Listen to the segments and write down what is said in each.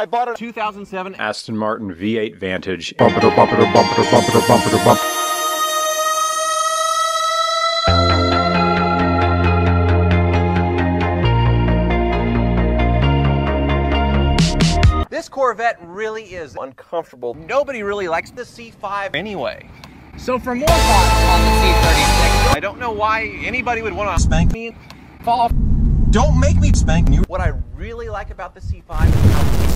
I bought a 2007 Aston Martin V8 Vantage. This Corvette really is uncomfortable. Nobody really likes the C5 anyway. So for more thoughts on the C36, I don't know why anybody would want to spank me and fall off. Don't make me spank you. What I really like about the C5 is how it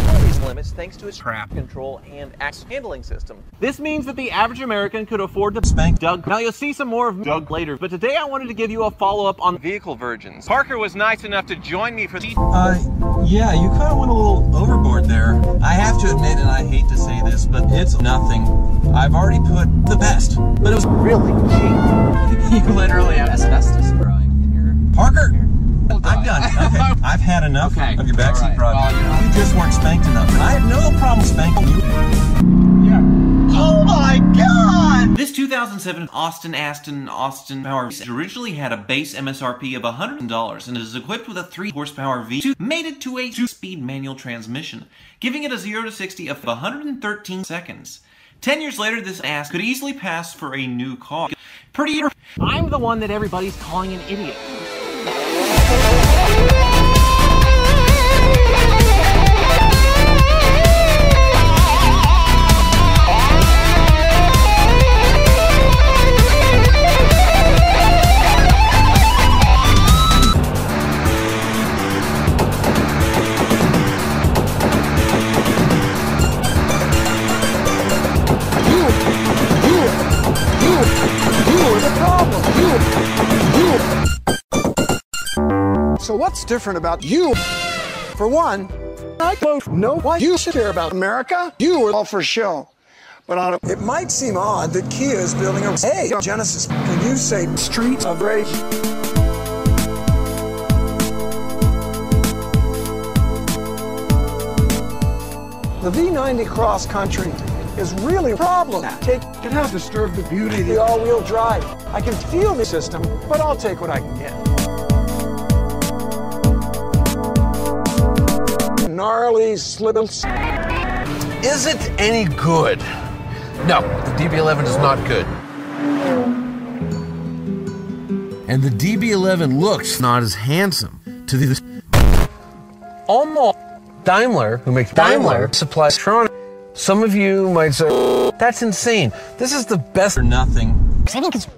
all these limits thanks to its traction control and axle handling system. This means that the average American could afford to spank Doug. Now you'll see some more of Doug later, but today I wanted to give you a follow-up on vehicle virgins. Parker was nice enough to join me for the... Yeah, you kind of went a little overboard there. I have to admit, and I hate to say this, but it's nothing. I've already put the best, but it was really cheap. You literally have asbestos growing in your... Parker! I'm done. Okay. I've had enough of your backseat project. Well, you just weren't spanked enough. And I have no problem spanking you. Yeah. Oh my God! This 2007 Austin Power originally had a base MSRP of $100 and is equipped with a 3-horsepower V2 mated to a 2-speed manual transmission, giving it a 0 to 60 of 113 seconds. 10 years later, this ass could easily pass for a new car. I'm the one that everybody's calling an idiot. So what's different about you? For one, I don't know why you should care about America. You are all for show. But it might seem odd that Kia is building a... Hey, Genesis, can you say Street of Rage? The V90 Cross Country is really a problem. It has disturbed the beauty of the all-wheel drive. I can feel the system, but I'll take what I can get. Gnarly slippers. Is it any good? No, the DB11 is not good. And the DB11 looks not as handsome to the... Almost. Daimler, who makes Daimler, supplies Tron. Some of you might say, that's insane. This is the best for nothing. I think it's...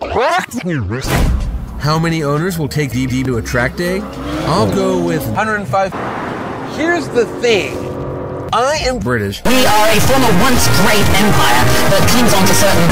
How many owners will take DB to a track day? I'll go with 105. Here's the thing. I am British. We are a former once great empire that clings on to certain...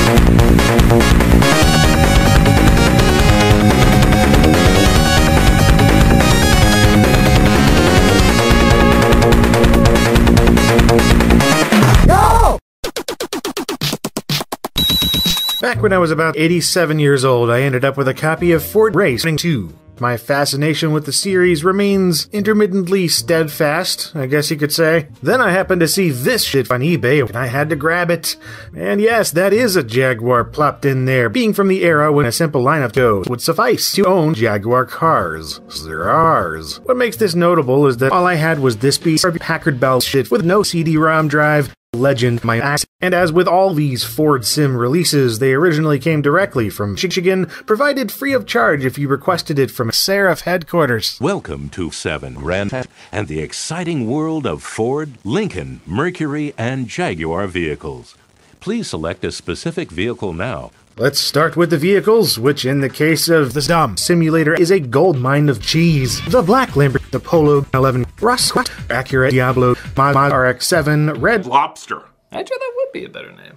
Back when I was about 87 years old, I ended up with a copy of Ford Racing 2. My fascination with the series remains intermittently steadfast, I guess you could say. Then I happened to see this shit on eBay, and I had to grab it. And yes, that is a Jaguar plopped in there, being from the era when a simple lineup code would suffice to own Jaguar cars. Zers. What makes this notable is that all I had was this piece of Packard Bell shit with no CD-ROM drive. Legend my ass. And as with all these Ford Sim releases, they originally came directly from Michigan, provided free of charge if you requested it from Seraph headquarters. Welcome to 7 Grand and the exciting world of Ford, Lincoln, Mercury, and Jaguar vehicles. Please select a specific vehicle now. Let's start with the vehicles, which in the case of the Dom Simulator is a goldmine of cheese. The Black Lamborghini, the Polo 11, Rosquat, Acura Diablo, Mazda RX-7, Red Lobster. Actually, that would be a better name.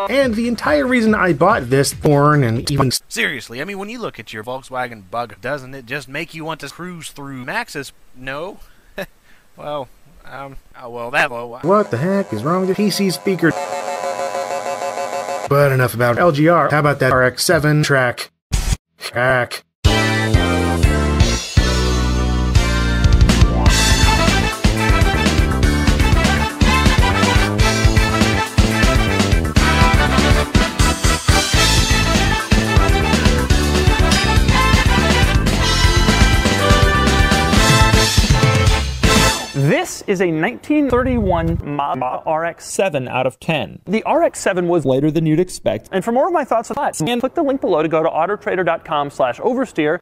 And the entire reason I bought this porn and even... Seriously, I mean, when you look at your Volkswagen Bug, doesn't it just make you want to cruise through Maxis? No? Well, What the heck is wrong with the PC speaker? But enough about LGR. How about that RX-7 track? This is a 1931 Mazda RX-7 out of 10. The RX-7 was later than you'd expect, and for more of my thoughts on that, click the link below to go to autotrader.com/oversteer.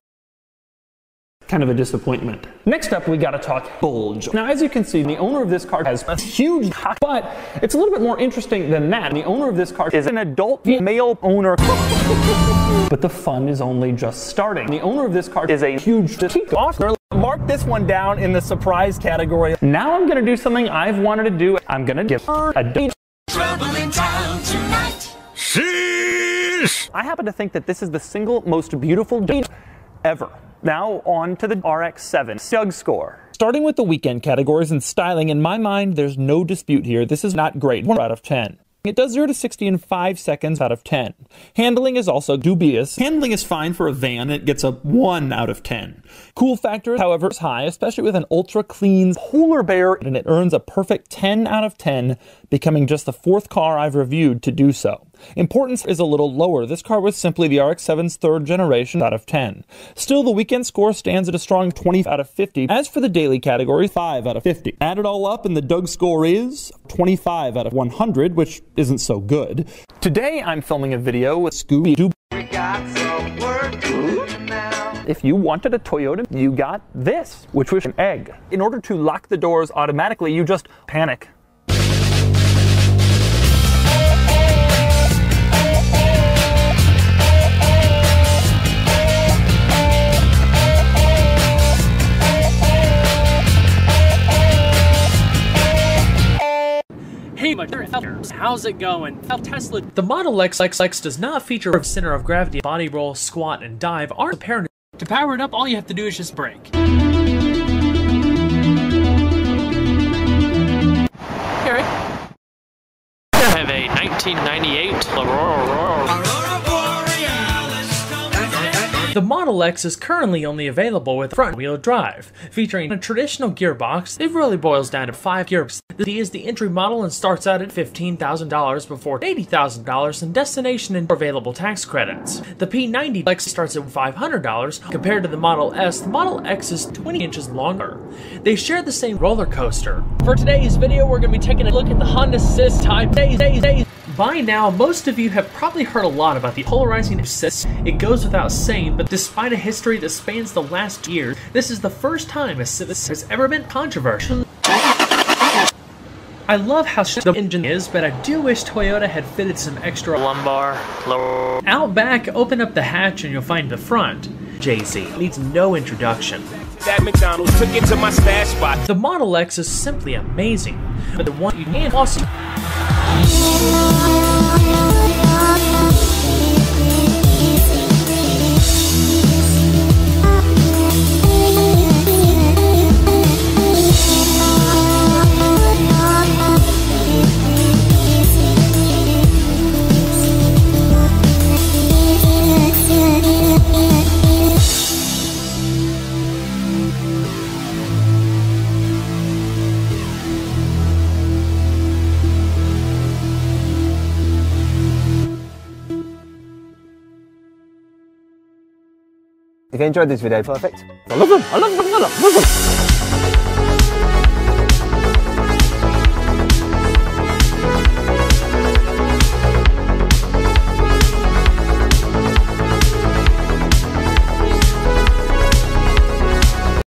Kind of a disappointment. Next up, we gotta talk bulge. Now, as you can see, the owner of this car has a huge cock, but it's a little bit more interesting than that. The owner of this car is an adult male owner. But the fun is only just starting. The owner of this car is a huge officer. Mark this one down in the surprise category. Now I'm gonna do something I've wanted to do. I'm gonna give her a date. Trouble in town tonight. Sheesh! I happen to think that this is the single most beautiful date ever. Now on to the RX-7 DougScore. Starting with the weekend categories and styling, in my mind, there's no dispute here. This is not great. 1 out of 10. It does 0 to 60 in 5 seconds out of 10. Handling is also dubious. Handling is fine for a van. It gets a 1 out of 10. Cool factor, however, is high, especially with an ultra clean polar bear, and it earns a perfect 10 out of 10, becoming just the 4th car I've reviewed to do so. Importance is a little lower. This car was simply the RX-7's 3rd generation out of 10. Still, the weekend score stands at a strong 20 out of 50. As for the daily category, 5 out of 50. Add it all up and the DougScore is 25 out of 100, which isn't so good. Today, I'm filming a video with Scooby-Doo. We got some work to do now. If you wanted a Toyota, you got this, which was an egg. In order to lock the doors automatically, you just panic. Hey, how's it going? Tesla. The Model X does not feature a center of gravity. Body roll, squat, and dive aren't apparent. To power it up, all you have to do is just brake. Gary. I have a 1998 The Model X is currently only available with front-wheel drive, featuring a traditional gearbox. It really boils down to 5 gears. The D is the entry model and starts out at $15,000 before $80,000 in destination and available tax credits. The P90 X starts at $500 compared to the Model S. The Model X is 20 inches longer. They share the same roller coaster. For today's video, we're going to be taking a look at the Honda Sys Type A. By now, most of you have probably heard a lot about the polarizing Sys. It goes without saying, but despite a history that spans the last year, this is the first time a Sys has ever been controversial. I love how the engine is, but I do wish Toyota had fitted some extra lumbar. Out back, open up the hatch and you'll find the front. Jay-Z needs no introduction. That McDonald's took it to my stash spot. The Model X is simply amazing, but the one you can also. If you enjoyed this video, perfect. I love them.